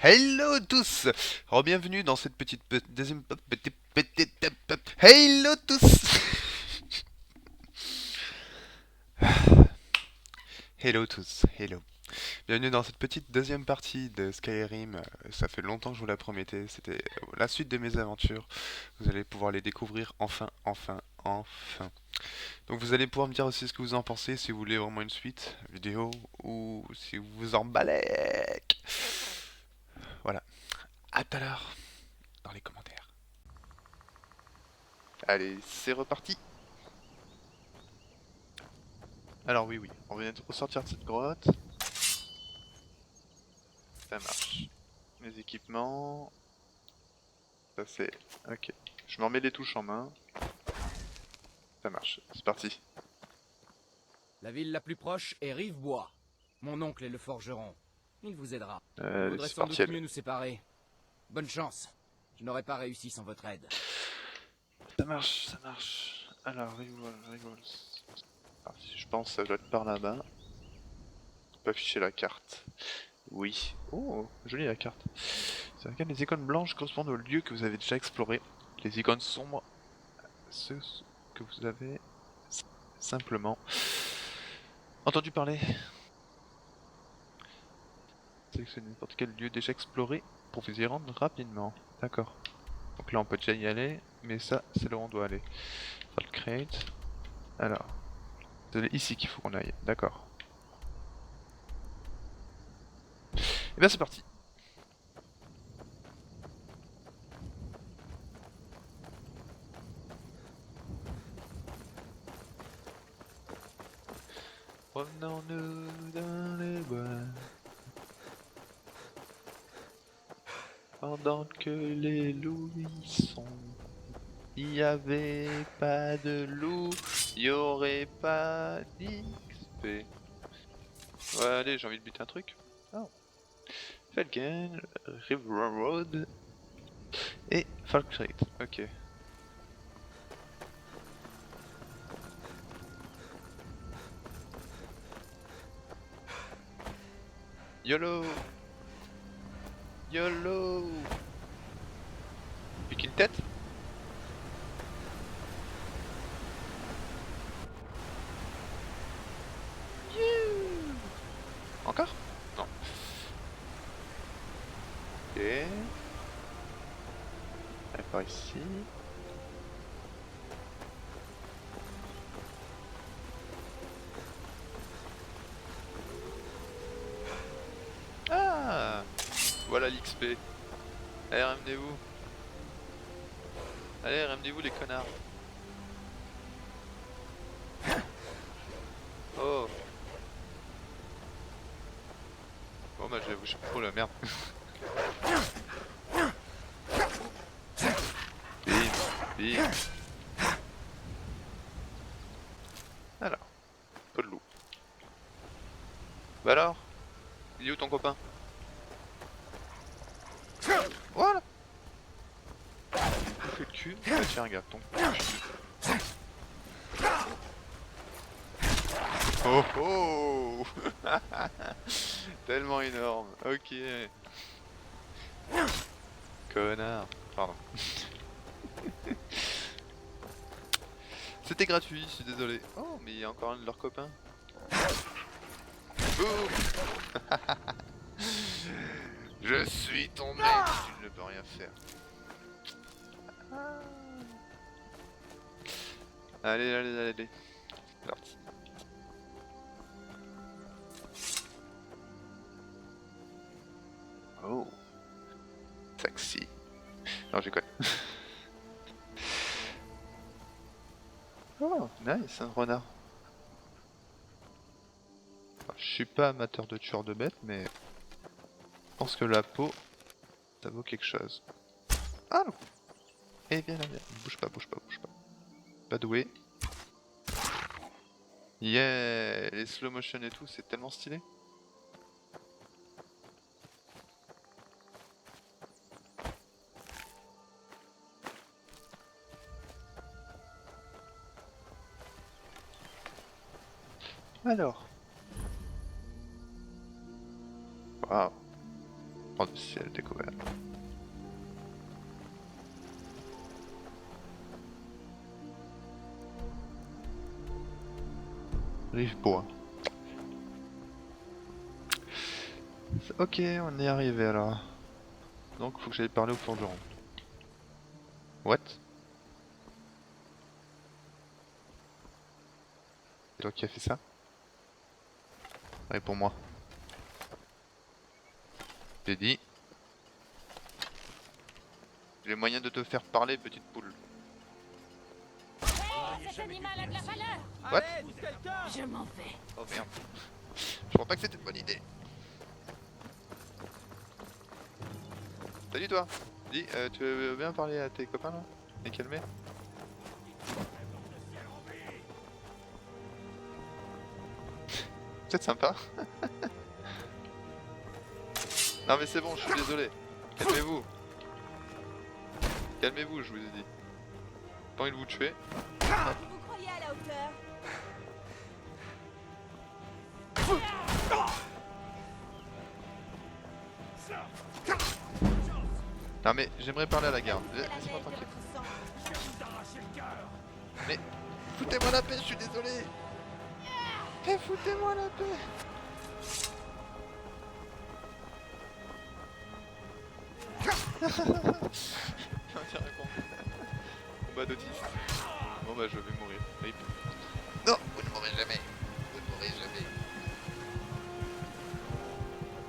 Hello tous! Bienvenue dans cette deuxième... Hello tous! Hello tous, hello. Bienvenue dans cette petite deuxième partie de Skyrim. Ça fait longtemps que je vous la promettais, c'était la suite de mes aventures. Vous allez pouvoir les découvrir enfin, enfin, enfin. Donc vous allez pouvoir me dire aussi ce que vous en pensez, si vous voulez vraiment une suite vidéo ou si vous vous en balèque. Voilà, à tout à l'heure dans les commentaires. Allez, c'est reparti. Alors oui, on vient de ressortir de cette grotte. Ça marche. Les équipements, ça c'est... Ok. Je me remets les touches en main. Ça marche. C'est parti. La ville la plus proche est Rivebois. Mon oncle est le forgeron. Il vous aidera. Il Allez, vaudrait c'est sans parti. doute mieux nous séparer. Bonne chance. Je n'aurais pas réussi sans votre aide. Ça marche, ça marche. Alors, rigole. Parti. Je pense que ça doit être par là-bas. On peut afficher la carte. Oui. Oh, jolie la carte. Ça regarde les icônes blanches correspondent aux lieux que vous avez déjà explorés. Les icônes sombres, ceux que vous avez simplement entendu parler. Sélectionnez n'importe quel lieu déjà exploré pour vous y rendre rapidement. D'accord. Donc là on peut déjà y aller, mais ça c'est là où on doit aller. Faire le crate. Alors, c'est ici qu'il faut qu'on aille. D'accord. Et bien c'est parti. Promenons-nous dans les bois. Pendant que les loups y sont. Il n'y avait pas de loup, il n'y aurait pas d'XP. Ouais, allez, j'ai envie de buter un truc. Oh. Felgen, River Road et Falkreath. Ok. YOLO! YOLO! Pique une tête? You! Encore? Non. Ok. Allez, par ici. Ah! Voilà l'XP. Allez, ramenez-vous. Allez, ramenez-vous les connards. Oh! Bon bah je vais vous... Oh la merde. Bim, bim. Alors, pas de loup. Bah alors? Il est où ton copain? Voilà! Bouffé le cul. Bah tiens, regarde ton cul. Oh oh! Tellement énorme. Ok. Connard. Pardon. C'était gratuit, je suis désolé. Oh, mais il y a encore un de leurs copains. Boum! Je suis ton maître, tu ne peux rien faire. Ah. Allez. C'est parti. Oh, taxi. Non, j'ai quoi? Oh, nice, un renard. Enfin, je suis pas amateur de tueur de bêtes, mais je pense que la peau, ça vaut quelque chose. Ah non! Eh bien, là, bouge pas. Pas doué. Yeah! Les slow motion et tout, c'est tellement stylé. Alors. Waouh. Oh, du ciel découvert. Rive bois. Ok, on est arrivé alors. Donc faut que j'aille parler au forgeron. What? C'est toi qui as fait ça? Réponds moi. J'ai dit. J'ai moyen de te faire parler, petite poule. Cet animal a de la valeur. What? Je m'en vais. Oh merde. Je crois pas que c'était une bonne idée. Salut toi. Dis, tu veux bien parler à tes copains là? Les calmer? C'est sympa. Non mais c'est bon, je suis désolé. Calmez-vous. Calmez-vous, je vous ai dit. Pas envie de vous tuer. Vous croyez à la hauteur? Non mais j'aimerais parler à la garde. C'est la Laisse-moi neige de tranquille. votre sang. Mais foutez-moi la paix, je suis désolé. Mais foutez-moi la paix. On dirait qu'on combat d'autiste. Bon bah je vais mourir. Rip. Non, vous ne mourrez jamais. Vous ne mourrez jamais.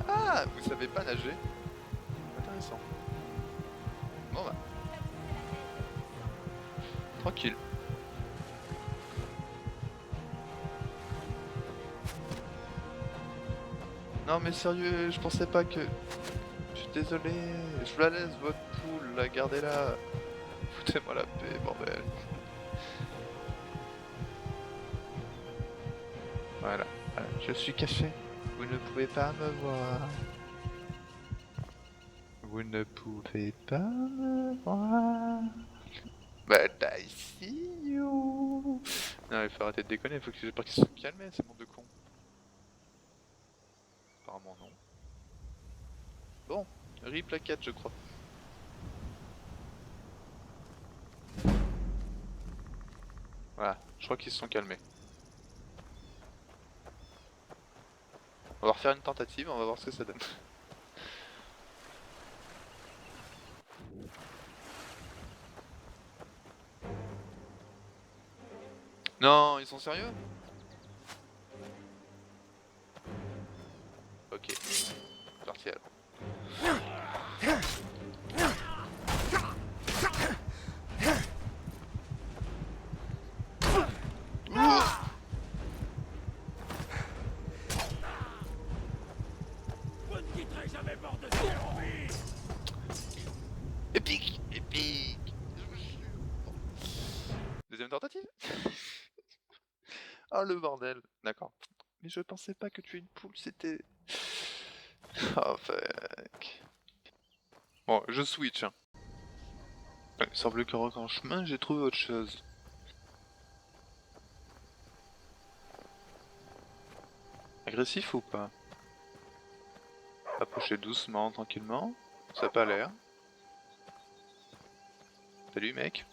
Ah, vous savez pas nager? Intéressant. Bon bah, tranquille. Non mais sérieux, je pensais pas que... Je suis désolé, je vous la laisse votre poule, la gardez-la. Foutez-moi la paix, bordel. Voilà, voilà, je suis caché. Vous ne pouvez pas me voir. Vous ne pouvez pas me voir. But I see you. Non, il faut arrêter de déconner, il faut que j'espère qu'ils se calment, ces mondes de cons. Apparemment non. Bon, rip la 4 je crois. Voilà, je crois qu'ils se sont calmés. On va refaire une tentative, on va voir ce que ça donne. Non, ils sont sérieux? Ok, c'est parti alors. Vous ne quitterez jamais bord de ciel en vie. Épique, épique. Je vous jure. Bon. Deuxième tentative. Oh le bordel. D'accord. Mais je pensais pas que tu es une poule, c'était... Oh fuck. Bon, je switch. Hein. Ouais, il semble que en chemin, j'ai trouvé autre chose. Agressif ou pas? Approchez doucement, tranquillement. Ça a pas l'air. Salut mec.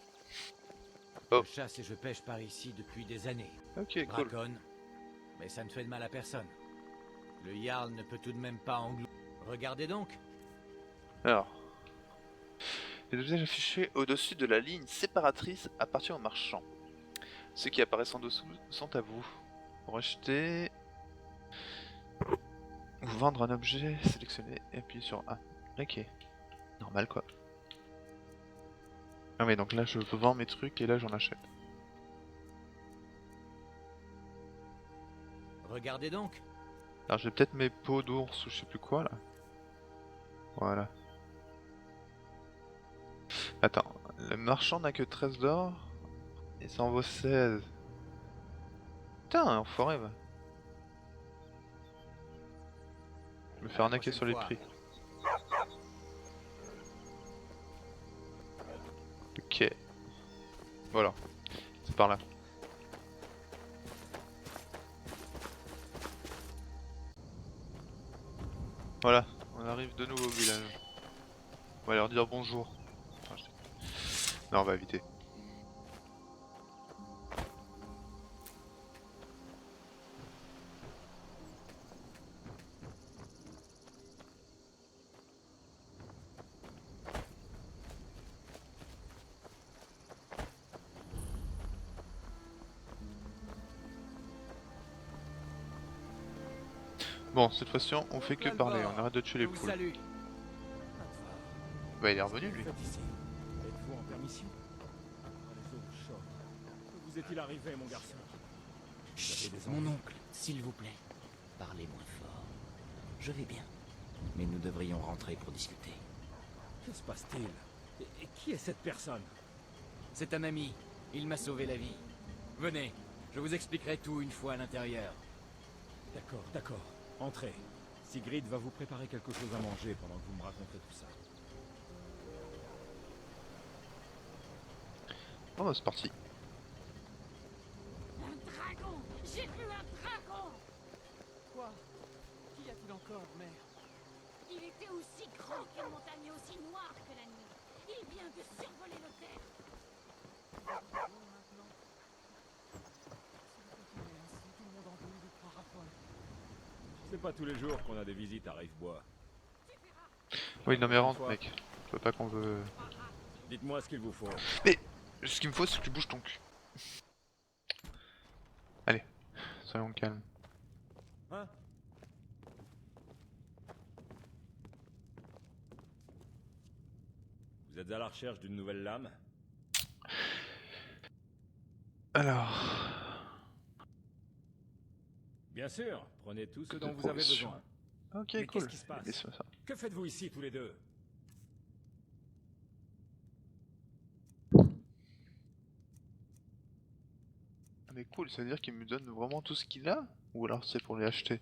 Oh. Je chasse et je pêche par ici depuis des années. Ok, cool. Braconne. Mais ça ne fait de mal à personne. Le Jarl ne peut tout de même pas engloutir. Regardez donc. Alors. Les objets affichés au-dessus de la ligne séparatrice appartiennent aux marchands. Ceux qui apparaissent en dessous sont à vous. Pour acheter... ou vendre un objet, sélectionnez et appuyez sur A. Ok. Normal quoi. Ah mais donc là je vends mes trucs et là j'en achète. Regardez donc. Alors j'ai peut-être mes peaux d'ours ou je sais plus quoi là. Voilà. Attends, le marchand n'a que 13 d'or et ça en vaut 16. Putain, enfoiré va. Je me fais arnaquer sur les prix. Ok. Voilà. C'est par là. Voilà, On arrive de nouveau au village. On va leur dire bonjour. Enfin, non, on va éviter. Bon, cette fois-ci, on fait que parler, on arrête de tuer les poules. Salut. Bah, il est revenu lui. Êtes-vous en permission? Les eaux chaudes. Que vous est-il arrivé, mon garçon? Vous avez des Mon ennuis? oncle, s'il vous plaît, parlez moins fort. Je vais bien. Mais nous devrions rentrer pour discuter. Que se passe-t-il? Et qui est cette personne? C'est un ami. Il m'a sauvé la vie. Venez, je vous expliquerai tout une fois à l'intérieur. D'accord, d'accord. Entrez. Sigrid va vous préparer quelque chose à manger pendant que vous me raconterez tout ça. Oh, bah, c'est parti. Un dragon! J'ai vu un dragon! Quoi? Qu'y a-t-il encore, mère? Il était aussi grand qu'une montagne et aussi noir que la nuit. Il vient de survoler le terre. C'est pas tous les jours qu'on a des visites à Rivebois. Oui, non mais rentre mec. Je veux pas qu'on veut... Dites-moi ce qu'il vous faut. Mais ce qu'il me faut c'est que tu bouges ton cul. Allez, soyons calmes. Hein? Vous êtes à la recherche d'une nouvelle lame? Alors... Bien sûr, prenez tout ce Que dont de vous avez provisions. besoin. Ok, Mais cool. qu'est-ce qui se passe? Laisse-moi ça. Que faites-vous ici tous les deux? Ah mais cool, ça veut dire qu'il me donne vraiment tout ce qu'il a? Ou alors c'est pour les acheter?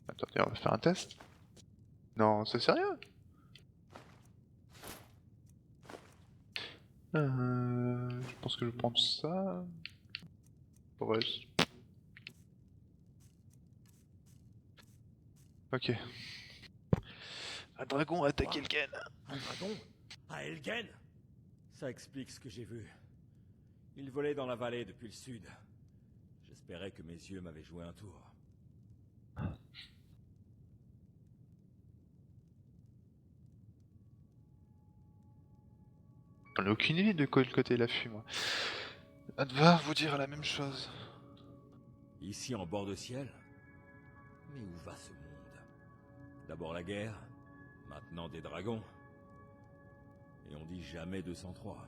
Attendez, on va faire un test? Non, c'est sérieux? Je pense que je prends ça. Ouais. Ok. Un dragon a attaqué le Ken. Un dragon? À Elgen? Ça explique ce que j'ai vu. Il volait dans la vallée depuis le sud. J'espérais que mes yeux m'avaient joué un tour. J'en ai aucune idée de quel côté la fuit moi. Elle va vous dire la même chose. Ici en bord de ciel? Mais où va ce monde? D'abord la guerre, maintenant des dragons. Et on dit jamais 203.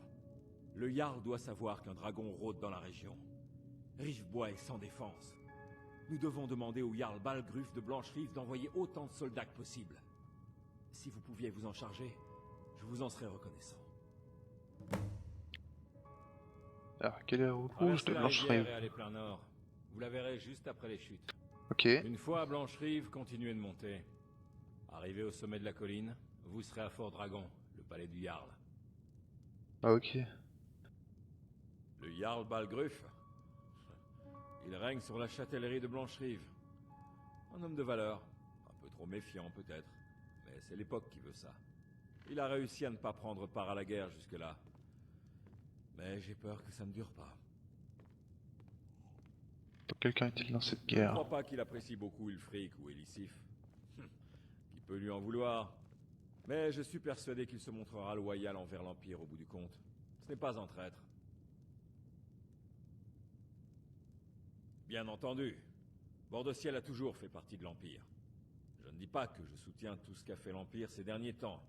Le Jarl doit savoir qu'un dragon rôde dans la région. Rivebois est sans défense. Nous devons demander au Jarl Balgruf de Blancherive d'envoyer autant de soldats que possible. Si vous pouviez vous en charger, je vous en serais reconnaissant. Alors, quelle est la rouge Traversez de la Blancherive? rivière et allez plein nord. Vous la verrez juste après les chutes. Ok. Une fois à Blancherive, continuez de monter. Arrivé au sommet de la colline, vous serez à Fort Dragon, le palais du Jarl. Ah ok. Le Jarl Balgruf, il règne sur la châtellerie de Blancherive. Un homme de valeur, un peu trop méfiant peut-être, mais c'est l'époque qui veut ça. Il a réussi à ne pas prendre part à la guerre jusque-là. Mais j'ai peur que ça ne dure pas. Quelqu'un est-il dans cette Je ne guerre? crois pas qu'il apprécie beaucoup Ulfric ou Elisif. Qui peut lui en vouloir. Mais je suis persuadé qu'il se montrera loyal envers l'Empire au bout du compte. Ce n'est pas un traître. Bien entendu, Bordeciel a toujours fait partie de l'Empire. Je ne dis pas que je soutiens tout ce qu'a fait l'Empire ces derniers temps.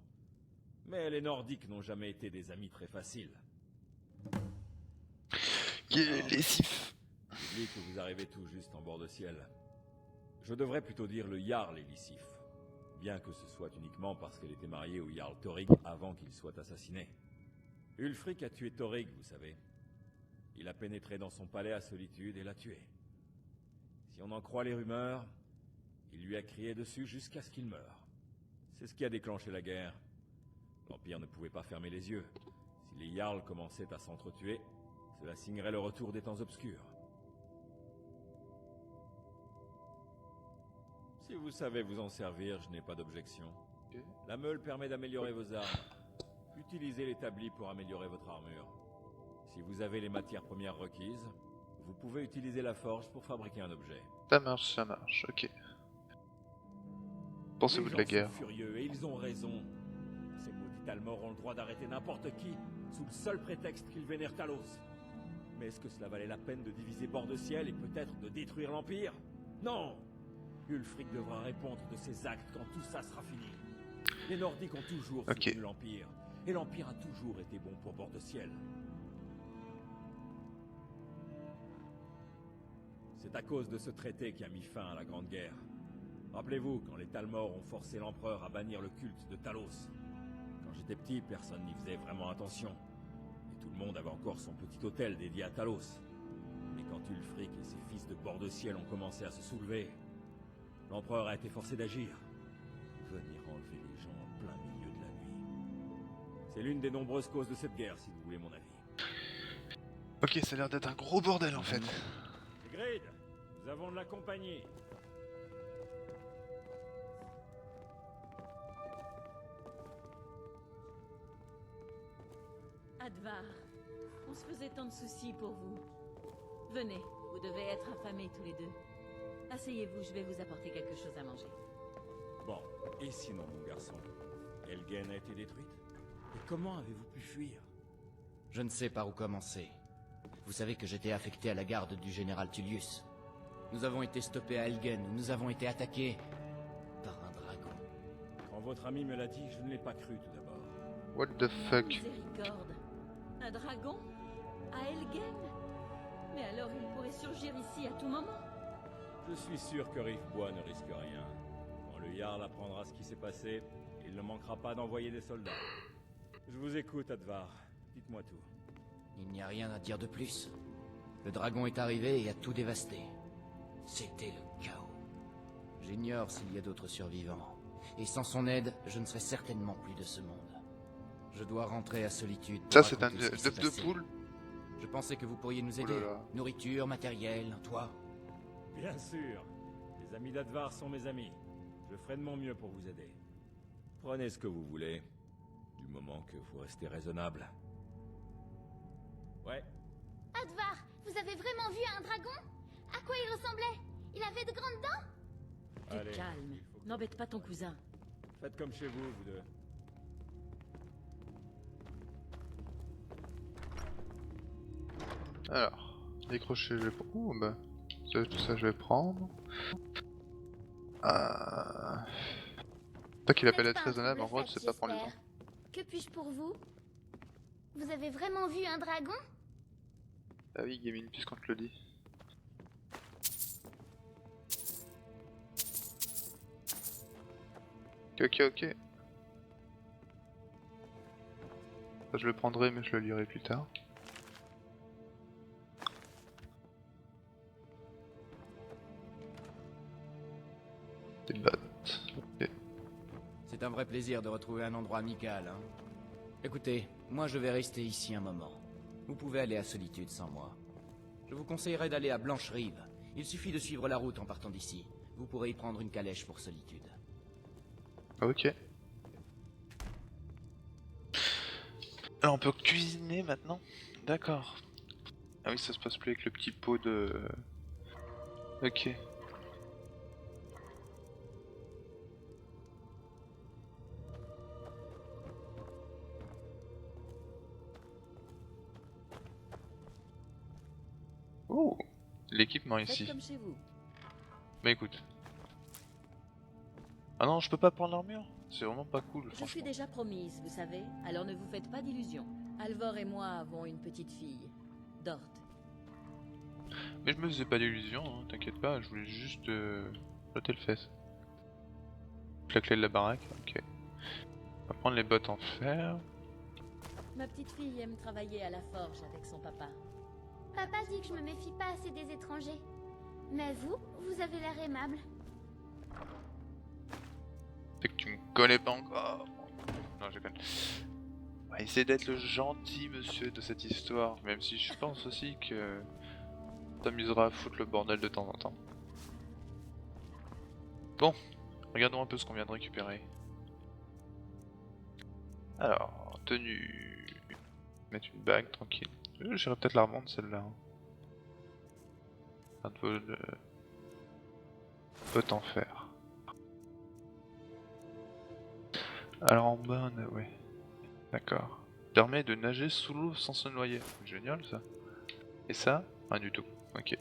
Mais les Nordiques n'ont jamais été des amis très faciles. Les sifs. J'oublie que vous arrivez tout juste en bord de ciel. Je devrais plutôt dire le Jarl Elisif, bien que ce soit uniquement parce qu'elle était mariée au Jarl Thorig avant qu'il soit assassiné. Ulfric a tué Thorig, vous savez. Il a pénétré dans son palais à Solitude et l'a tué. Si on en croit les rumeurs, il lui a crié dessus jusqu'à ce qu'il meure. C'est ce qui a déclenché la guerre. L'Empire ne pouvait pas fermer les yeux. Si les Jarls commençaient à s'entretuer, cela signerait le retour des temps obscurs. Si vous savez vous en servir, je n'ai pas d'objection. Ok. La meule permet d'améliorer vos armes. Utilisez l'établi pour améliorer votre armure. Si vous avez les matières premières requises, vous pouvez utiliser la forge pour fabriquer un objet. Ça marche, ok. Pensez-vous Les de la gens guerre? sont furieux et ils ont raison. Ces maudits Talmor ont le droit d'arrêter n'importe qui, sous le seul prétexte qu'ils vénèrent Talos. Mais est-ce que cela valait la peine de diviser Bord-de-Ciel et peut-être de détruire l'Empire? Non! Ulfric devra répondre de ses actes quand tout ça sera fini. Les Nordiques ont toujours soutenu l'Empire, et l'Empire a toujours été bon pour Bord-de-Ciel. C'est à cause de ce traité qui a mis fin à la Grande Guerre. Rappelez-vous, quand les Talmor ont forcé l'Empereur à bannir le culte de Talos. Quand j'étais petit, personne n'y faisait vraiment attention. Et tout le monde avait encore son petit hôtel dédié à Talos. Mais quand Ulfric et ses fils de Bord-de-Ciel ont commencé à se soulever, l'Empereur a été forcé d'agir. Venir enlever les gens en plein milieu de la nuit. C'est l'une des nombreuses causes de cette guerre, si vous voulez mon avis. Ok, ça a l'air d'être un gros bordel en fait. Sigrid, nous avons de la compagnie. Advar, on se faisait tant de soucis pour vous. Venez, vous devez être affamés tous les deux. Asseyez-vous, je vais vous apporter quelque chose à manger. Bon, et sinon, mon garçon, Helgen a été détruite? Et comment avez-vous pu fuir? Je ne sais par où commencer. Vous savez que j'étais affecté à la garde du général Tullius. Nous avons été stoppés à Helgen, où nous avons été attaqués par un dragon. Quand votre ami me l'a dit, je ne l'ai pas cru tout d'abord. What the fuck? Miséricorde. Un dragon? À Helgen? Mais alors il pourrait surgir ici à tout moment. Je suis sûr que Rifbois ne risque rien. Quand le Jarl apprendra ce qui s'est passé, il ne manquera pas d'envoyer des soldats. Je vous écoute, Advar. Dites-moi tout. Il n'y a rien à dire de plus. Le dragon est arrivé et a tout dévasté. C'était le chaos. J'ignore s'il y a d'autres survivants. Et sans son aide, je ne serai certainement plus de ce monde. Je dois rentrer à Solitude. pour Ça c'est un raconter ce qui s'est œuf de passé. poule? Je pensais que vous pourriez nous Oh aider. là là. Nourriture, matériel, un toit. Bien sûr. Les amis d'Advar sont mes amis. Je ferai de mon mieux pour vous aider. Prenez ce que vous voulez, du moment que vous restez raisonnable. Ouais, Advar, vous avez vraiment vu un dragon? À quoi il ressemblait? Il avait de grandes dents? Du allez. calme. il faut que- N'embête pas ton cousin. Faites comme chez vous, vous deux. Alors, décrocher, je vais prendre. Oh, bah, tout ça, je vais prendre. Toi qui l'appelle N'êtes être pas un raisonnable, en trouble gros, fait, c'est pas prendre les j'espère. gens. Que puis-je pour vous? Vous avez vraiment vu un dragon? Ah oui, gaming, puisqu'on te le dit. Ok. Ça, je le prendrai, mais je le lirai plus tard. Des bottes. Ok. C'est un vrai plaisir de retrouver un endroit amical, hein. Écoutez, moi je vais rester ici un moment. Vous pouvez aller à Solitude sans moi. Je vous conseillerais d'aller à Blanche-Rive. Il suffit de suivre la route en partant d'ici. Vous pourrez y prendre une calèche pour Solitude. Ok. Alors on peut cuisiner maintenant? D'accord. Ah oui, ça se passe plus avec le petit pot de... Ok. Oh, l'équipement Faites ici. comme chez vous. Mais écoute. Ah non, je peux pas prendre l'armure? C'est vraiment pas cool, Je suis franchement. déjà promise, vous savez, alors ne vous faites pas d'illusions. Alvor et moi avons une petite fille, Dort. Mais je me faisais pas d'illusions, hein, t'inquiète pas, je voulais juste flotter le fesse. La clé de la baraque, ok. On va prendre les bottes en fer. Ma petite fille aime travailler à la forge avec son papa. Papa dit que je me méfie pas assez des étrangers. Mais vous, vous avez l'air aimable. C'est que tu me connais pas encore. Non, je connais. On va essayer d'être le gentil monsieur de cette histoire, même si je pense aussi que t'amuseras à foutre le bordel de temps en temps. Bon, regardons un peu ce qu'on vient de récupérer. Alors, tenue... Mettre une bague, tranquille. J'irai peut-être la revendre celle-là. Hein. Un peu de... Peut en faire. Alors en bas, on a... ouais. D'accord. Permet de nager sous l'eau sans se noyer. Génial ça. Et ça? Rien du tout. Ok.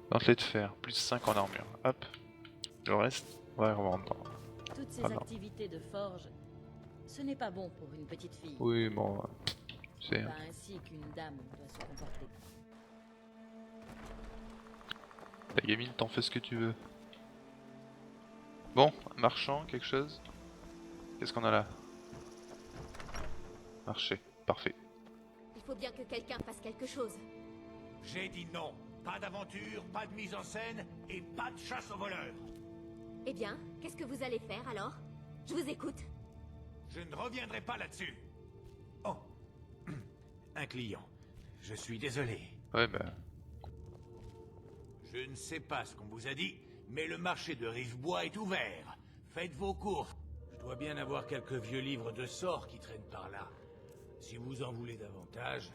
Dentelé de fer, plus 5 en armure. Hop. Le reste, on va les revendre. Toutes ces Ah non. activités de forge, ce n'est pas bon pour une petite fille. Oui, bon... c'est... Pas ainsi qu'une dame doit se comporter. La gamine, t'en fais ce que tu veux. Bon, marchand, quelque chose? Qu'est-ce qu'on a là? Marché, parfait. Il faut bien que quelqu'un fasse quelque chose. J'ai dit non. Pas d'aventure, pas de mise en scène et pas de chasse aux voleurs. Eh bien, qu'est-ce que vous allez faire alors? Je vous écoute. Je ne reviendrai pas là-dessus. Oh. Un client. Je suis désolé. Ouais, bah... Je ne sais pas ce qu'on vous a dit, mais le marché de Rivebois est ouvert. Faites vos courses. Je dois bien avoir quelques vieux livres de sorts qui traînent par là. Si vous en voulez davantage,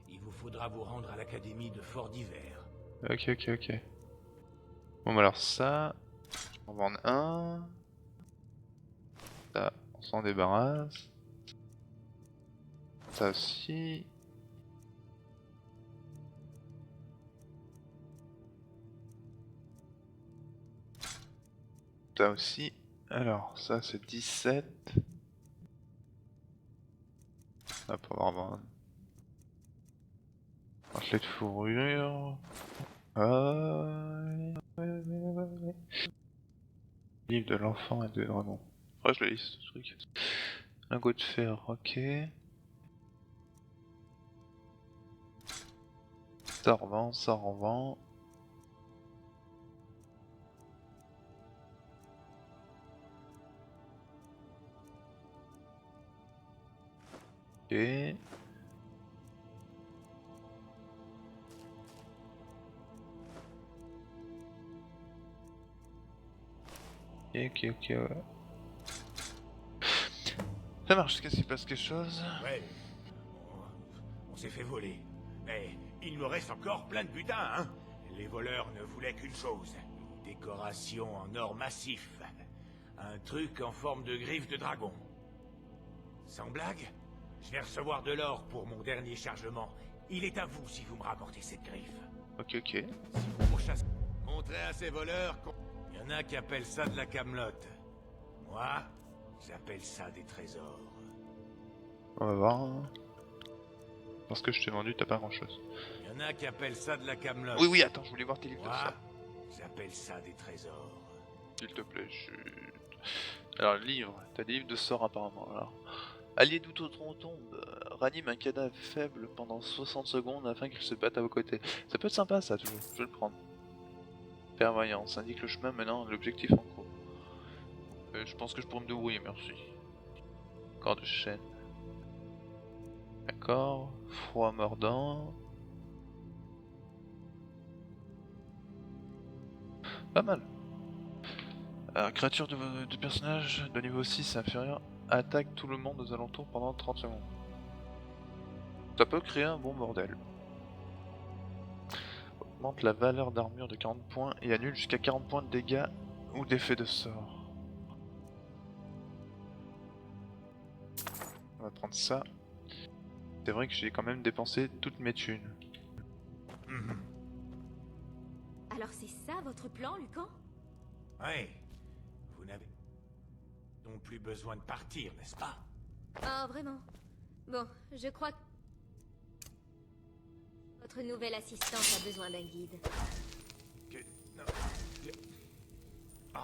il vous faudra vous rendre à l'académie de Fort d'Hiver. Ok, ok, ok. Bon, bah alors ça... On va en vendre un... Ça, on s'en débarrasse. Ça aussi... Ça aussi. Alors, ça c'est 17. On va pouvoir vendre. Mantelet de fourrure. Ouais. Livre de l'enfant et de dragon. Ouais, je le lis ce truc. Lingot de fer, ok. Ça revend, ça revend. Ok. Ok, ouais. Ça marche, qu'est-ce qu'il passe quelque chose? Ouais. On s'est fait voler. Mais il me reste encore plein de butin, hein. Les voleurs ne voulaient qu'une chose. Une décoration en or massif. Un truc en forme de griffe de dragon. Sans blague, je vais recevoir de l'or pour mon dernier chargement. Il est à vous si vous me rapportez cette griffe. Ok. Si vous pourchassez... Montrez à ces voleurs qu'on... Il y en a qui appellent ça de la camelote. Moi, j'appelle ça des trésors. On va voir. Hein. Parce que je t'ai vendu, t'as pas grand chose. Il y en a qui appellent ça de la camelote. Oui, attends, je voulais voir tes livres de Moi, ça. j'appelle ça des trésors. S'il te plaît, chut. Alors, livre, t'as des livres de sorts apparemment. Alors, allié d'outre-tombe ranime un cadavre faible pendant 60 secondes afin qu'il se batte à vos côtés. Ça peut être sympa ça, toujours. Je vais le prendre. Clairvoyance indique le chemin menant à l'objectif en cours. Je pense que je pourrais me débrouiller, merci. Corps de chêne. D'accord. Froid mordant. Pas mal. Créature de personnage de niveau 6 inférieur attaque tout le monde aux alentours pendant 30 secondes. Ça peut créer un bon bordel. Augmente la valeur d'armure de 40 points et annule jusqu'à 40 points de dégâts ou d'effet de sort. On va prendre ça. C'est vrai que j'ai quand même dépensé toutes mes thunes. Alors c'est ça votre plan, Lucan? Ouais. Vous n'avez non plus besoin de partir, n'est-ce pas? Ah, vraiment? Bon, je crois que... Votre nouvelle assistante a besoin d'un guide. Que... Non. Oh,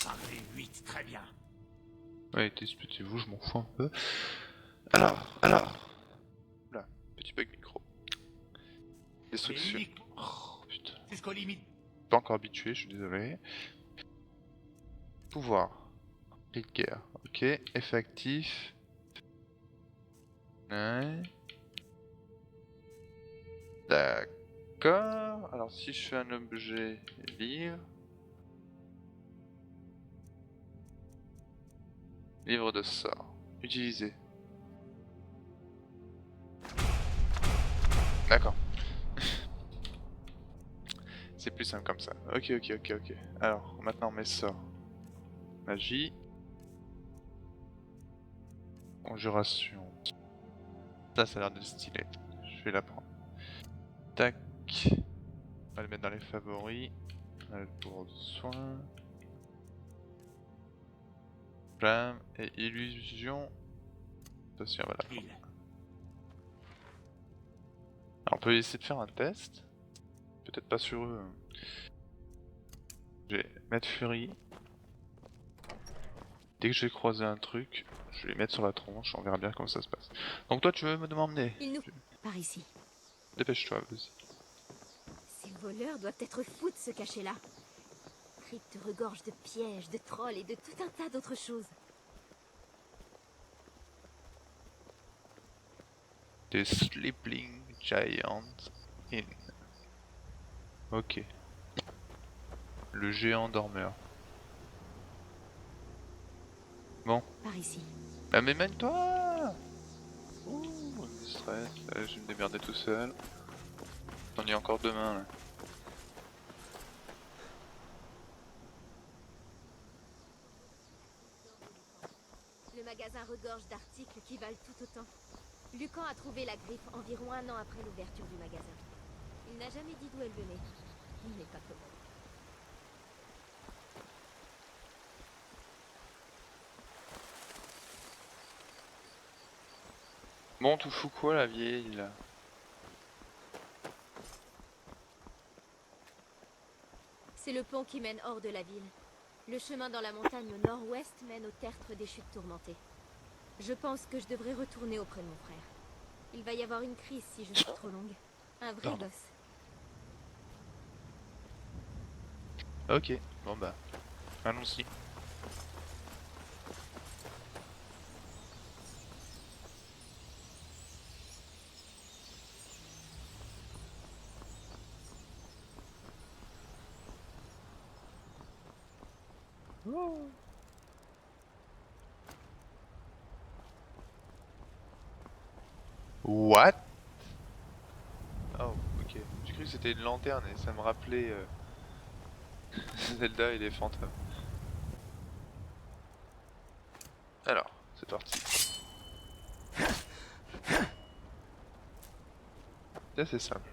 parlez vite, très bien. Ouais, disputez-vous, je m'en fous un peu. Alors. Là, petit bug micro. Destruction. Oh putain. Jusqu'aux limites. Pas encore habitué, je suis désolé. Pouvoir. Cri de guerre. Ok. Effet actif. Ouais. D'accord. Alors si je fais un objet livre. Livre de sort. Utilisé. D'accord. C'est plus simple comme ça. Ok, ok, ok, ok. Alors, maintenant mes sorts. Magie. Conjuration. Ça a l'air de stylé. Je vais la prendre. Tac. On va le mettre dans les favoris. On a le pour soin. Flamme et illusion. Ça aussi, on va la prendre. Il. Alors, on peut essayer de faire un test. Peut-être pas sur eux. Je vais mettre Fury. Dès que je vais croiser un truc, je vais les mettre sur la tronche, on verra bien comment ça se passe. Donc toi tu veux m'emmener? Il nous... Par ici. Dépêche-toi, vas-y. Ces voleurs doivent être fous de se cacher là. Crypte regorge de pièges, de trolls et de tout un tas d'autres choses. The Sleeping Giant Inn. Ok. Le géant dormeur. Bon. Par ici. Bah mais mène-toi! Ouh, le stress, je vais me démerder tout seul. J'en ai encore demain là. Le magasin regorge d'articles qui valent tout autant. Lucan a trouvé la griffe environ 1 an après l'ouverture du magasin. Il n'a jamais dit d'où elle venait. Il n'est pas commode. Bon, tu fous quoi la vieille là? C'est le pont qui mène hors de la ville. Le chemin dans la montagne au nord-ouest mène au tertre des chutes tourmentées. Je pense que je devrais retourner auprès de mon frère. Il va y avoir une crise si je suis trop longue. Un vrai Pardon. gosse. Ok, bon bah, allons-y. What? Oh, ok. J'ai cru que c'était une lanterne et ça me rappelait Zelda et les fantômes. Alors, c'est parti. C'est assez simple.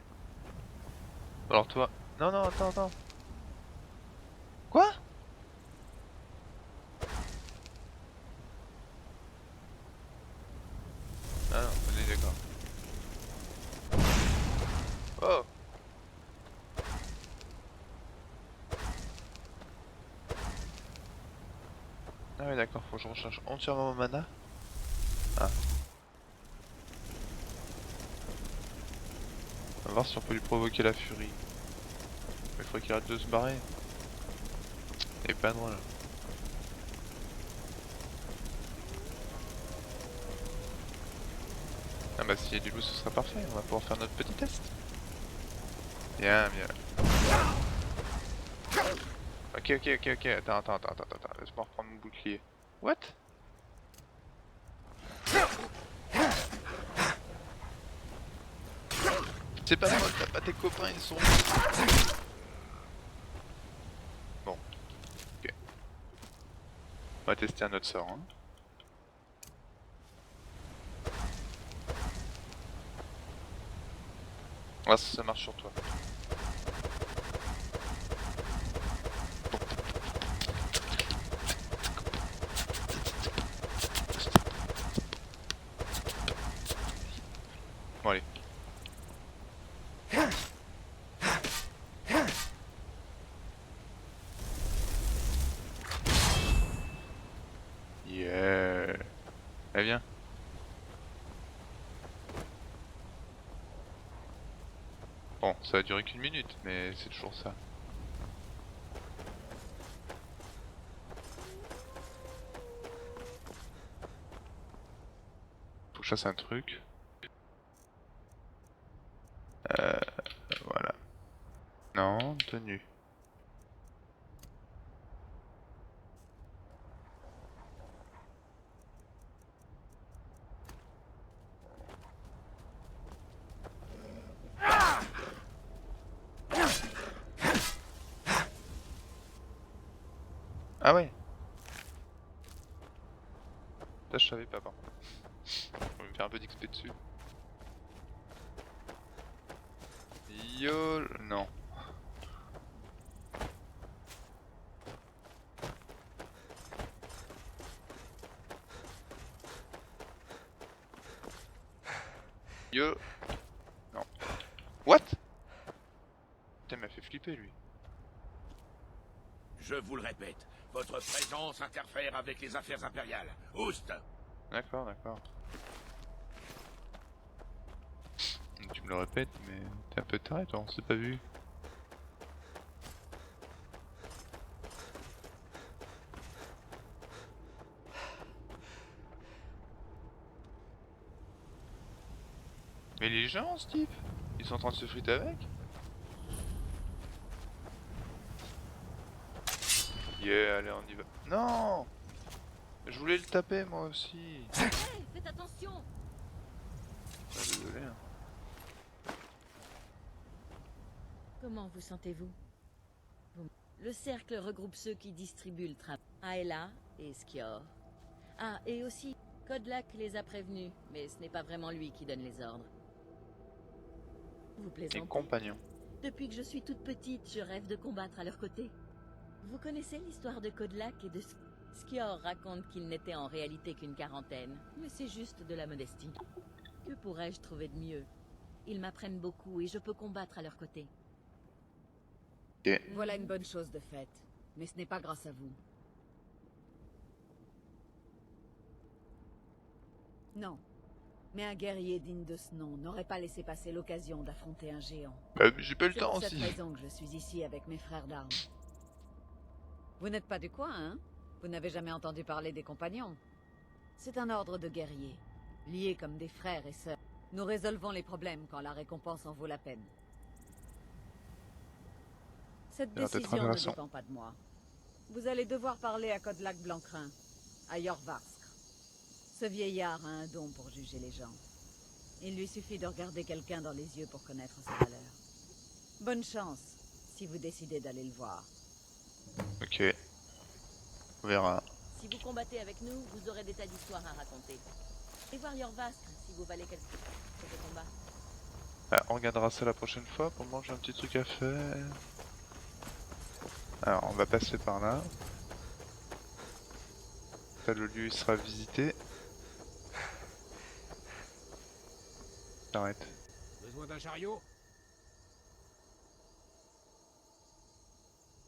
Alors toi... Non, non, attends, attends. Quoi? Ah non, on est d'accord. Oh! Ah oui d'accord, faut que je recharge entièrement mon mana. Ah. On va voir si on peut lui provoquer la furie. Il faudrait qu'il arrête de se barrer. Il est pas loin là. Ah bah s'il y a du loup ce sera parfait, on va pouvoir faire notre petit test. Bien, bien. Ok, ok, ok, ok, attends, laisse-moi reprendre mon bouclier. What? C'est pas moi, t'as pas tes copains, ils sont... Bon. Ok. On va tester un autre sort, hein. On va voir si ça marche sur toi. Bon allez. Yeah. Eh bien. Bon, ça a duré qu'une minute, mais c'est toujours ça. Faut que je fasse un truc. Voilà. Non, tenue. Ah ouais. Ça je savais pas par contre. On va me faire un peu d'XP dessus. Yo, non. Yo. Non. What? Putain, il m'a fait flipper lui. Je vous le répète, votre présence interfère avec les affaires impériales. Oust! D'accord, d'accord. Tu me le répètes, mais t'es un peu taré toi, on s'est pas vu. Mais les gens, ce type, ils sont en train de se friter avec. Yeah, allez, on y va. Non! Je voulais le taper moi aussi. Hey, faites attention! Ah, désolé. Hein. Comment vous sentez-vous? Le cercle regroupe ceux qui distribuent le travail. Aela et Skior. Ah, et aussi, Kodlak les a prévenus, mais ce n'est pas vraiment lui qui donne les ordres. Vous Et plaisantez? compagnon. Depuis que je suis toute petite, je rêve de combattre à leur côté. Vous connaissez l'histoire de Kodlak et de Skior raconte qu'ils n'étaient en réalité qu'une quarantaine, mais c'est juste de la modestie. Que pourrais-je trouver de mieux? Ils m'apprennent beaucoup et je peux combattre à leur côté. Ok. Voilà une bonne chose de faite, mais ce n'est pas grâce à vous. Non, mais un guerrier digne de ce nom n'aurait pas laissé passer l'occasion d'affronter un géant. Bah, j'ai pas eu le C'est temps pour cette aussi. raison que je suis ici avec mes frères d'armes. Vous n'êtes pas du coin, hein? Vous n'avez jamais entendu parler des compagnons? C'est un ordre de guerriers, liés comme des frères et sœurs. Nous résolvons les problèmes quand la récompense en vaut la peine. Cette Ça va être décision ne intéressant. dépend pas de moi. Vous allez devoir parler à Kodlak Blancrin, à Yorvarsk. Ce vieillard a un don pour juger les gens. Il lui suffit de regarder quelqu'un dans les yeux pour connaître sa valeur. Bonne chance, si vous décidez d'aller le voir. Ok. On verra. Si vous combattez avec nous, vous aurez des tas d'histoires à raconter. Et voir Yorvask si vous valez quelque chose pour ce combat. Ah, on regardera ça la prochaine fois. Pour moi, j'ai un petit truc à faire. Alors, on va passer par là. Ça, le lieu il sera visité. J'arrête. Besoin d'un chariot?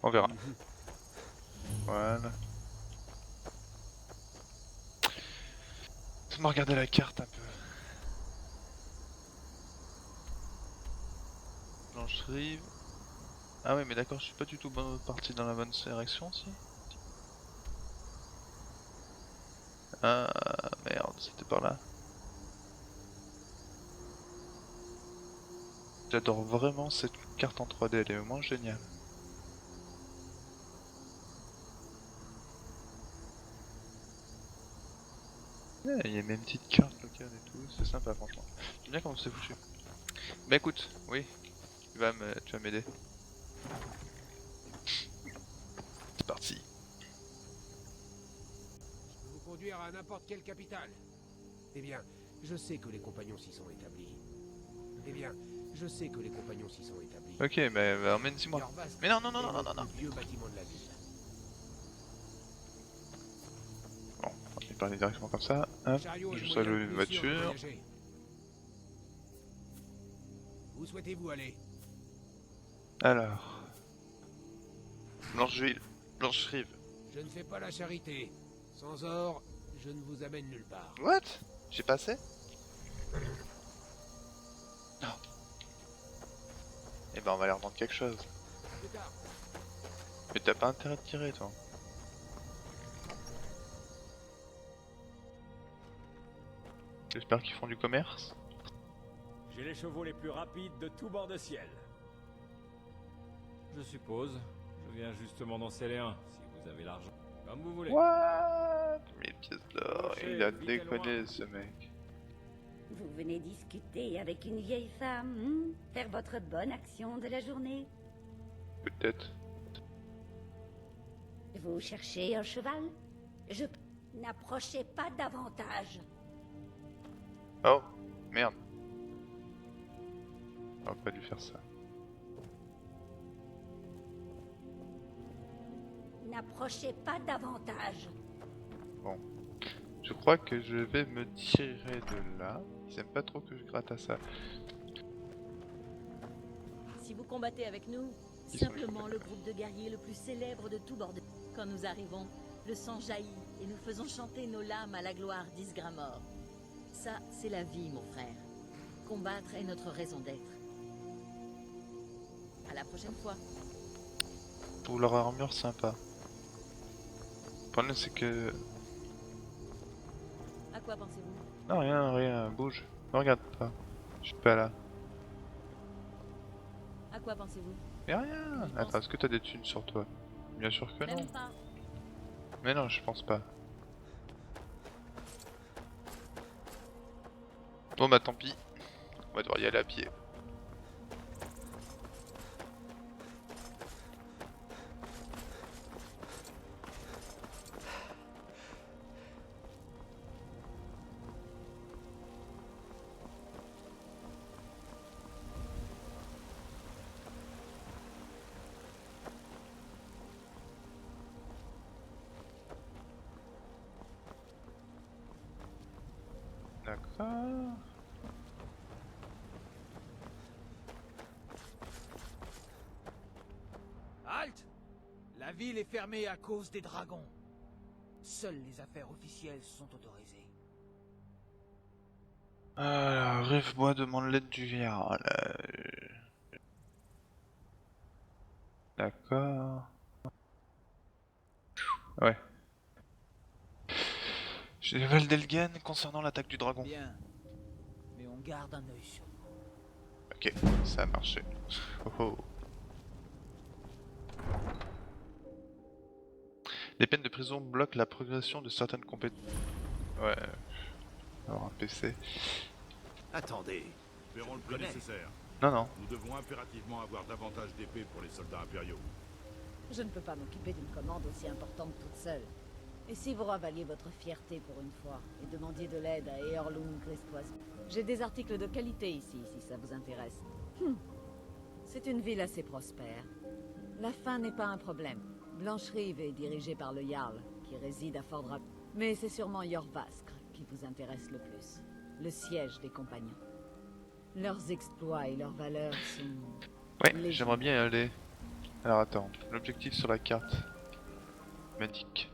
On verra. Voilà. Laisse-moi regarder la carte un peu. Blanche-Rive. Ah oui, mais d'accord, je suis pas du tout parti dans la bonne direction, si. Ah merde, c'était par là. J'adore vraiment cette carte en 3D, elle est vraiment géniale. Ouais, il y a même une petite carte locale et tout, c'est sympa franchement. J'aime bien comment c'est foutu. Bah écoute, oui, tu vas m'aider. C'est parti. Je peux vous conduire à n'importe quelle capitale. Eh bien, je sais que les compagnons s'y sont établis. Eh bien, je sais que les compagnons s'y sont établis. Ok, bah emmène-y-moi. Yorvask Mais non, non, non, est non, non, le non, non. plus vieux bâtiment de la ville. Bon, on va parler directement comme ça. Le Hop, chariot est je le salue moyen une le plus sûr de voiture. voyager. Où souhaitez-vous aller? Alors. Blancheville, Blanche-Rive. Je ne fais pas la charité. Sans or, je ne vous amène nulle part. What? J'ai passé? Non. Eh ben on va leur vendre quelque chose. Plus tard. Mais t'as pas intérêt de tirer toi. J'espère qu'ils font du commerce. J'ai les chevaux les plus rapides de tout bord de ciel. Je suppose. Je viens justement d'en sceller un, si vous avez l'argent. Comme vous voulez. What? 1000 pièces d'or, Rocher, il a vite et déconné loin. ce mec. Vous venez discuter avec une vieille femme, faire votre bonne action de la journée. Peut-être. Vous cherchez un cheval? Je... N'approchez pas davantage. Oh, merde. On aurait pas dû faire ça. N'approchez pas davantage. Bon. Je crois que je vais me tirer de là. Ils aiment pas trop que je gratte à ça. Si vous combattez avec nous, Qui sont les simplement le groupe de guerriers le plus célèbre de tout Bordeaux. Quand nous arrivons, le sang jaillit et nous faisons chanter nos lames à la gloire d'Isgramor. Ça, c'est la vie, mon frère. Combattre est notre raison d'être. À la prochaine fois. Pour leur armure sympa. Le problème c'est que... À quoi pensez-vous? Non, rien, bouge. Ne regarde pas. Je suis pas là. À quoi pensez-vous? Y'a rien. Attends, est-ce que t'as des thunes sur toi? Bien sûr que non. Même pas. Mais non, je pense pas. Bon bah tant pis. On va devoir y aller à pied. D'accord. Halte! La ville est fermée à cause des dragons. Seules les affaires officielles sont autorisées. Alors, Rive-Bois demande l'aide du Jarl. D'accord. Ouais. J'ai les Valdelgan concernant l'attaque du dragon. Bien. Mais on garde un œil sur vous. Ok, ça a marché. Oh oh. Les peines de prison bloquent la progression de certaines compétences. Ouais. Alors un PC. Attendez, verrons le plus nécessaire. Non, non. Nous devons impérativement avoir davantage d'épées pour les soldats impériaux. Je ne peux pas m'occuper d'une commande aussi importante toute seule. Et si vous ravaliez votre fierté pour une fois et demandiez de l'aide à Eorlund Grestoise, j'ai des articles de qualité ici, si ça vous intéresse. C'est une ville assez prospère. La faim n'est pas un problème. Blancherive est dirigée par le Jarl, qui réside à Fordra. Mais c'est sûrement Jorvaskr qui vous intéresse le plus. Le siège des compagnons. Leurs exploits et leurs valeurs sont... Ouais, j'aimerais bien y aller. Alors attends, l'objectif sur la carte. M'indique.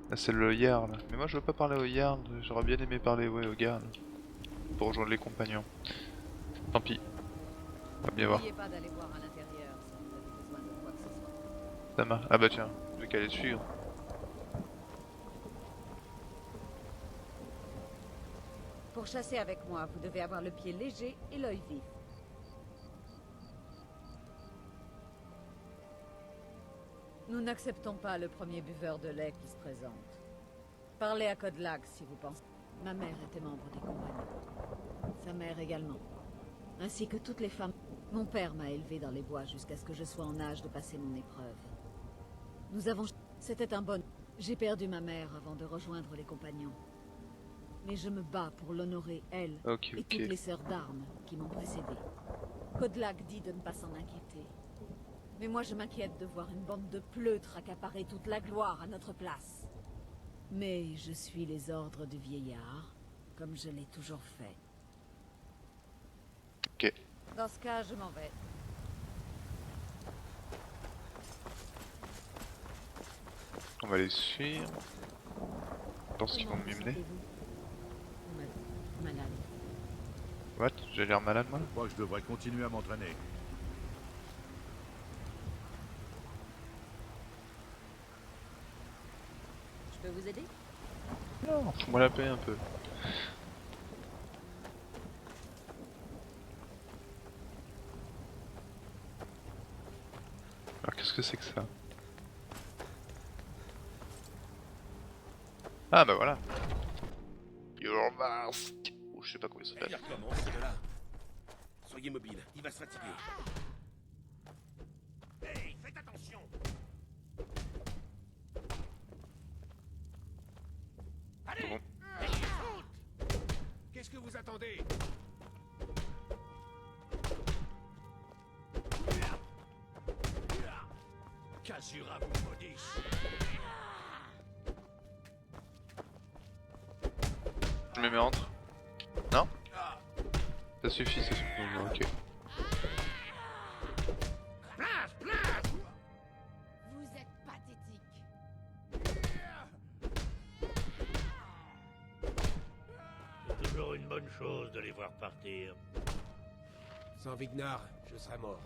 Là c'est le Jarl. Mais moi je veux pas parler au Jarl, j'aurais bien aimé parler ouais, au Jarl. Pour rejoindre les compagnons. Tant pis. On va bien voir. N'oubliez pas d'aller voir à l'intérieur si vous avez besoin de quoi que ce soit. Ça marche. Ah bah tiens, je vais qu'à les suivre. Pour chasser avec moi, vous devez avoir le pied léger et l'œil vif. Nous n'acceptons pas le premier buveur de lait qui se présente. Parlez à Codlag si vous pensez. Ma mère était membre des compagnons. Sa mère également. Ainsi que toutes les femmes. Mon père m'a élevé dans les bois jusqu'à ce que je sois en âge de passer mon épreuve. Nous avons... C'était un bon... J'ai perdu ma mère avant de rejoindre les compagnons. Mais je me bats pour l'honorer, elle, et toutes les sœurs d'armes qui m'ont précédée. Codlag dit de ne pas s'en inquiéter. Mais moi je m'inquiète de voir une bande de pleutres accaparer toute la gloire à notre place. Mais je suis les ordres du vieillard, comme je l'ai toujours fait. Ok. Dans ce cas, je m'en vais. On va les suivre. Je pense qu'ils vont m'y mener. Malade. What? J'ai l'air malade moi? Je crois que je devrais continuer à m'entraîner. Je peux vous aider? Non, fous-moi la paix un peu. Alors qu'est-ce que c'est que ça? Ah bah voilà. Jorvaskr. Oh, je sais pas comment il s'appelle. soyez mobile, il va se fatiguer. Hey, faites attention. Allez, qu'est-ce que vous attendez? Kazura vous maudisse. Je me mets entre. Non? Ça suffit, ça suffit. Ok. Vous êtes pathétique. C'est toujours une bonne chose de les voir partir. Sans Vignar, je serais mort.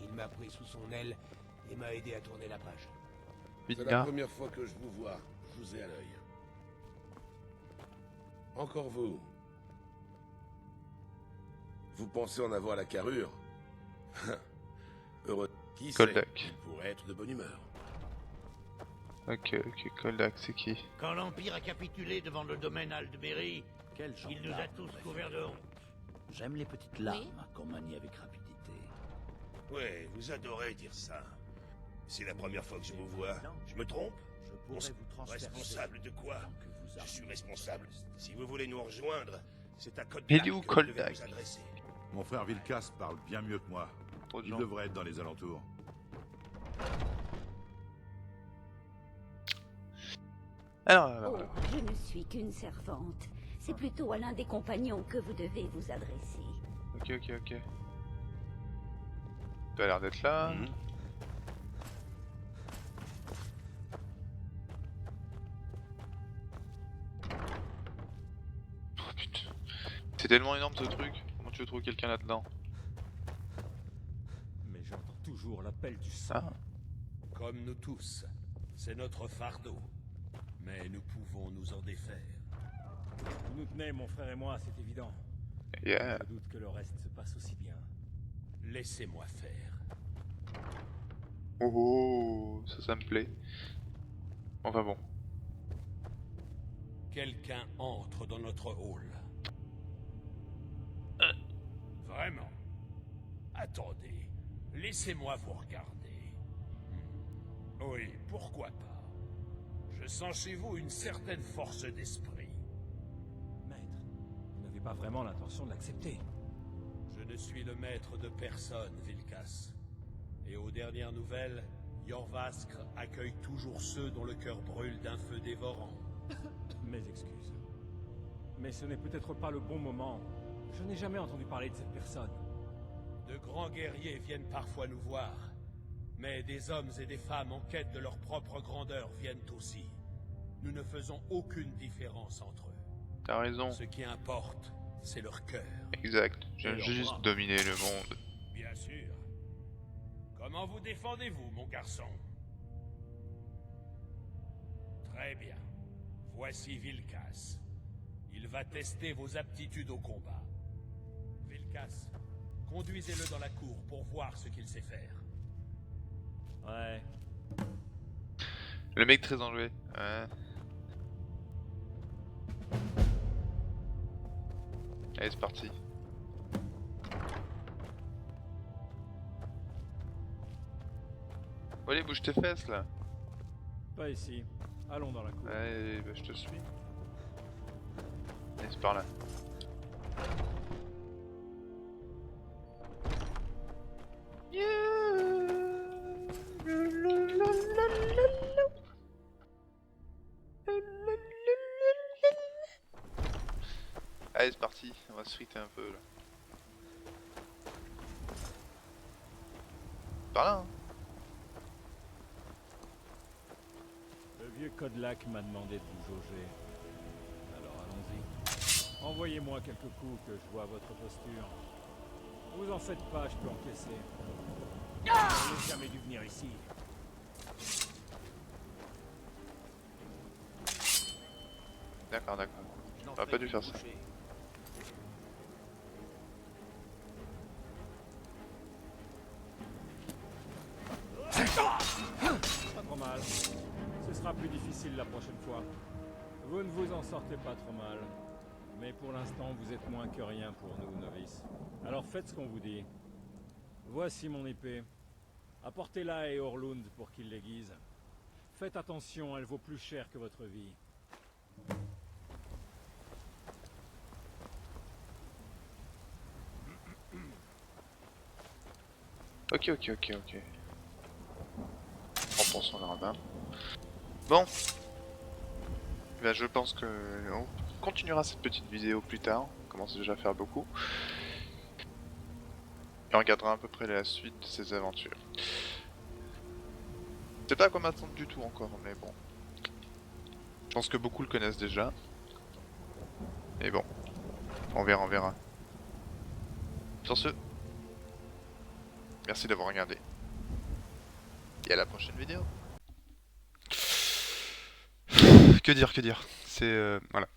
Il m'a pris sous son aile et m'a aidé à tourner la page. C'est la première fois que je vous vois. Je vous ai à l'œil. Encore vous. Vous pensez en avoir la carrure? Heureux. Qui sait? Koldak. Il pourrait être de bonne humeur. Ok, Koldak, c'est qui? Quand l'Empire a capitulé devant le domaine Aldmeri, il nous a tous couverts de honte. J'aime les petites larmes qu'on manie avec rapidité. Ouais, vous adorez dire ça. C'est la première fois que je vous vois. Je me trompe? Responsable de quoi? Je suis responsable. Si vous voulez nous rejoindre, c'est à Côte Il est Black où, que vous devez Koldak? vous adresser. Mon frère Vilkas parle bien mieux que moi. Trop de Il gens. devrait être dans les alentours. Alors, Oh, je ne suis qu'une servante. C'est plutôt à l'un des compagnons que vous devez vous adresser. ok. Tu as l'air d'être là. Oh putain. C'est tellement énorme ce truc. Comment tu veux trouver quelqu'un là-dedans? Mais j'entends toujours l'appel du sang. Ah. Comme nous tous, c'est notre fardeau. Mais nous pouvons nous en défaire. Vous nous tenez, mon frère et moi, c'est évident. Yeah. Je doute que le reste se passe aussi bien. Laissez-moi faire. Oh, ça me plaît. Enfin bon. Quelqu'un entre dans notre hall. Vraiment? Attendez, laissez-moi vous regarder. Oui, pourquoi pas. Je sens chez vous une certaine force d'esprit. Maître, vous n'avez pas vraiment l'intention de l'accepter. Je ne suis le maître de personne, Vilkas. Et aux dernières nouvelles, Jorvaskr accueille toujours ceux dont le cœur brûle d'un feu dévorant. Mes excuses. Mais ce n'est peut-être pas le bon moment. Je n'ai jamais entendu parler de cette personne. De grands guerriers viennent parfois nous voir. Mais des hommes et des femmes en quête de leur propre grandeur viennent aussi. Nous ne faisons aucune différence entre eux. T'as raison. Ce qui importe, c'est leur cœur. Exact. Je viens juste dominer le monde. Bien sûr. Comment vous défendez-vous, mon garçon? Très bien. Voici Vilkas. Il va tester vos aptitudes au combat. Vilkas, conduisez-le dans la cour pour voir ce qu'il sait faire. Ouais. Le mec très enjoué. Ouais. Allez, c'est parti. Bon, allez, bouge tes fesses là. Pas ici. Allons dans la cour. Ouais, bah, je te suis. Allez, c'est par là. Allez, c'est parti, on va se friter un peu là. Par là, hein. Le vieux Kodlak m'a demandé de vous jauger. Alors allons-y. Envoyez-moi quelques coups que je vois votre posture. Vous en faites pas, je peux encaisser. Vous n'auriez jamais dû venir ici. D'accord. On aurait pas dû faire ça. Pas trop mal. Ce sera plus difficile la prochaine fois. Vous ne vous en sortez pas trop mal. Mais pour l'instant, vous êtes moins que rien pour nous, novices. Alors faites ce qu'on vous dit. Voici mon épée. Apportez-la à Eorlund pour qu'il l'aiguise. Faites attention, elle vaut plus cher que votre vie. Ok. Prends son rabbin. Bon. Ben, je pense que on continuera cette petite vidéo plus tard. On commence déjà à faire beaucoup. Et on regardera à peu près la suite de ses aventures. Je sais pas à quoi m'attendre du tout encore, mais bon. Je pense que beaucoup le connaissent déjà. Mais bon. On verra. Sur ce. Merci d'avoir regardé. Et à la prochaine vidéo. Que dire. C'est... voilà.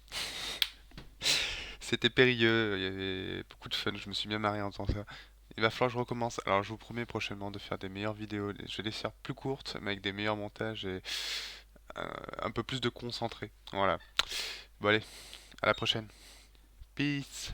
C'était périlleux, il y avait beaucoup de fun, je me suis bien marré en faisant ça. Il va falloir que je recommence. Alors je vous promets prochainement de faire des meilleures vidéos. Je vais les faire plus courtes, mais avec des meilleurs montages et un peu plus de concentré. Voilà. Bon allez, à la prochaine. Peace.